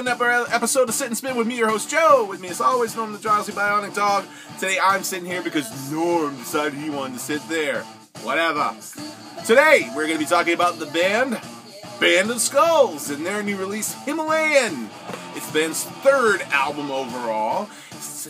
another episode of Sit and Spin with me, your host Joe. With me as always, Norm the Drowsy Bionic Dog. Today I'm sitting here because Norm decided he wanted to sit there. Whatever. Today we're going to be talking about the Band of Skulls and their new release, Himalayan. It's the band's third album overall.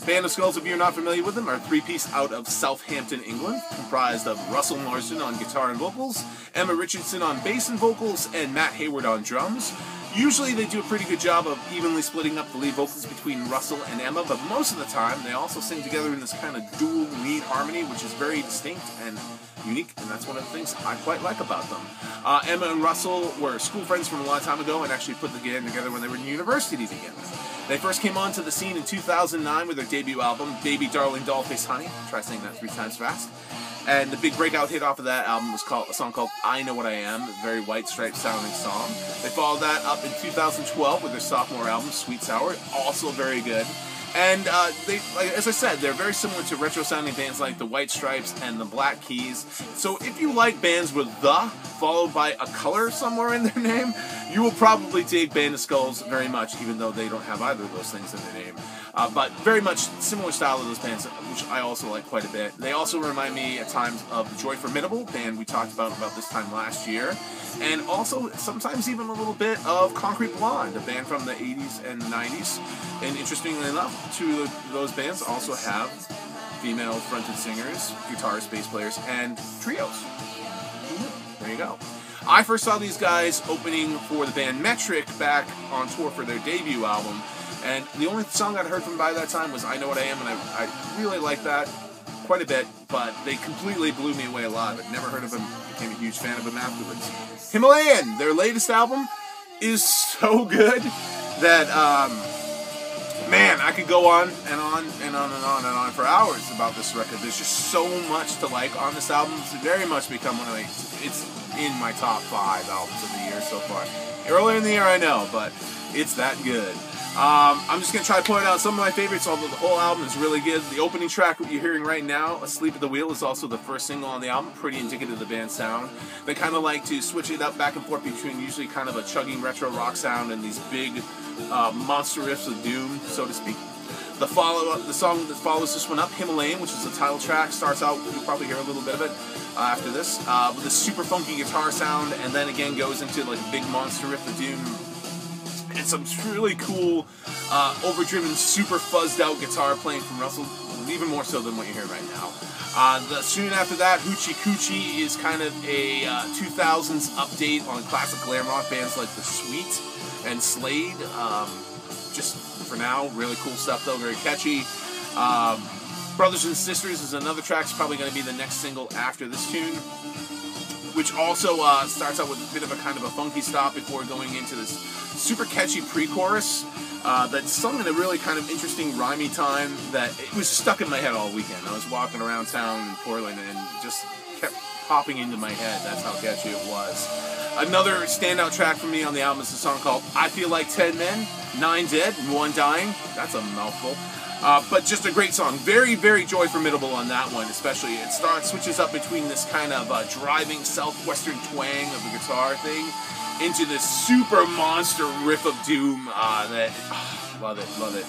Band of Skulls, if you're not familiar with them, are a three-piece out of Southampton, England, comprised of Russell Marsden on guitar and vocals, Emma Richardson on bass and vocals, and Matt Hayward on drums. Usually they do a pretty good job of evenly splitting up the lead vocals between Russell and Emma, but most of the time they also sing together in this kind of dual lead harmony, which is very distinct and unique, and that's one of the things I quite like about them. Emma and Russell were school friends from a long time ago and actually put the band together when they were in university together. They first came onto the scene in 2009 with their debut album, Baby Darling Dollface Honey. Try saying that 3 times fast. And the big breakout hit off of that album was a song called I Know What I Am, a very White Stripes sounding song. They followed that up in 2012 with their sophomore album, Sweet Sour, also very good. And as I said, they're very similar to retro-sounding bands like the White Stripes and the Black Keys. So if you like bands with "the" followed by a color somewhere in their name, you will probably dig Band of Skulls very much, even though they don't have either of those things in their name. But very much similar style to those bands, which I also like quite a bit. They also remind me at times of the Joy Formidable band we talked about this time last year. And also, sometimes even a little bit of Concrete Blonde, a band from the 80s and 90s. And interestingly enough, 2 of those bands also have female-fronted singers, guitarists, bass players, and trios. There you go. I first saw these guys opening for the band Metric back on tour for their debut album. And the only song I'd heard from by that time was I Know What I Am, and I really liked that quite a bit, but they completely blew me away live. I'd never heard of them, became a huge fan of them afterwards. Himalayan, their latest album, is so good that, man, I could go on and on and on and on and on for hours about this record. There's just so much to like on this album. It's very much become it's in my top 5 albums of the year so far. Earlier in the year, I know, but it's that good. I'm just going to try to point out some of my favorites, although the whole album is really good. The opening track, what you're hearing right now, Asleep at the Wheel, is also the first single on the album, pretty indicative of the band's sound. They kind of like to switch it up back and forth between usually kind of a chugging retro rock sound and these big monster riffs of doom, so to speak. The song that follows this one up, Himalayan, which is the title track, starts out, you'll probably hear a little bit of it after this, with a super funky guitar sound, and then again goes into like a big monster riff of doom. And some really cool, overdriven, super fuzzed out guitar playing from Russell, even more so than what you hear right now. Soon after that, Hoochie Coochie is kind of a 2000s update on classic glam rock bands like The Sweet and Slade. Just for now, really cool stuff though, very catchy. Brothers and Sisters is another track, it's probably going to be the next single after this tune, which also starts out with a bit of a kind of a funky stop before going into this super catchy pre-chorus that's sung in a really kind of interesting rhymey time that it was stuck in my head all weekend. I was walking around town in Portland and just kept popping into my head. That's how catchy it was. Another standout track for me on the album is a song called I Feel Like 10 Men, 9 Dead, and 1 Dying. That's a mouthful. But just a great song. Very, very Joy Formidable on that one, especially. It switches up between this kind of driving southwestern twang of the guitar thing into this super monster riff of doom. Love it.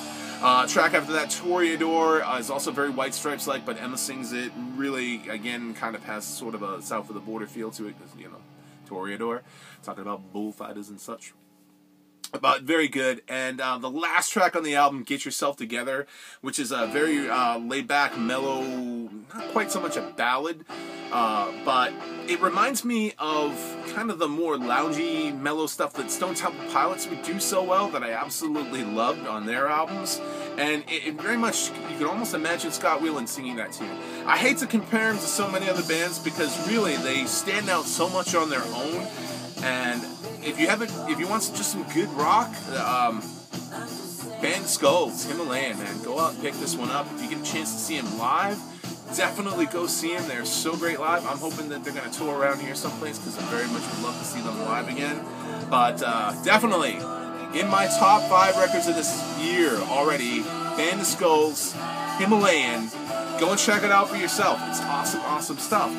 Track after that, Toreador, is also very White Stripes-like, but Emma sings it. Really, again, kind of has sort of a south of the border feel to it, because, you know, Toreador, talking about bullfighters and such. But very good. And the last track on the album, Get Yourself Together, which is a very laid-back, mellow, not quite so much a ballad, but it reminds me of kind of the more loungy, mellow stuff that Stone Temple Pilots would do so well that I absolutely loved on their albums. And it very much, you can almost imagine Scott Weiland singing that tune. I hate to compare him to so many other bands because really they stand out so much on their own. And if you want just some good rock, Band of Skulls, Himalayan, man, go out and pick this one up. If you get a chance to see him live, definitely go see them. They're so great live. I'm hoping that they're going to tour around here someplace because I very much would love to see them live again. But definitely, in my top 5 records of this year already, Band of Skulls, Himalayan. Go and check it out for yourself. It's awesome, awesome stuff.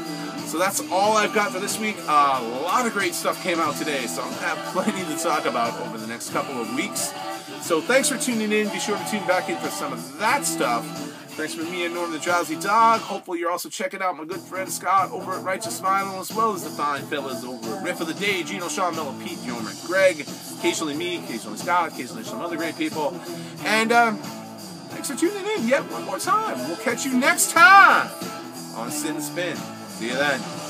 So that's all I've got for this week. A lot of great stuff came out today, so I'm going to have plenty to talk about over the next couple of weeks. So thanks for tuning in. Be sure to tune back in for some of that stuff. Thanks for me and Norm the Drowsy Dog. Hopefully you're also checking out my good friend Scott over at Righteous Vinyl, as well as the fine fellas over at Riff of the Day, Gino, Sean, Mello, Pete, Jorman, Greg, occasionally me, occasionally Scott, occasionally some other great people. And thanks for tuning in yet one more time. We'll catch you next time on Sit and Spin. See you then.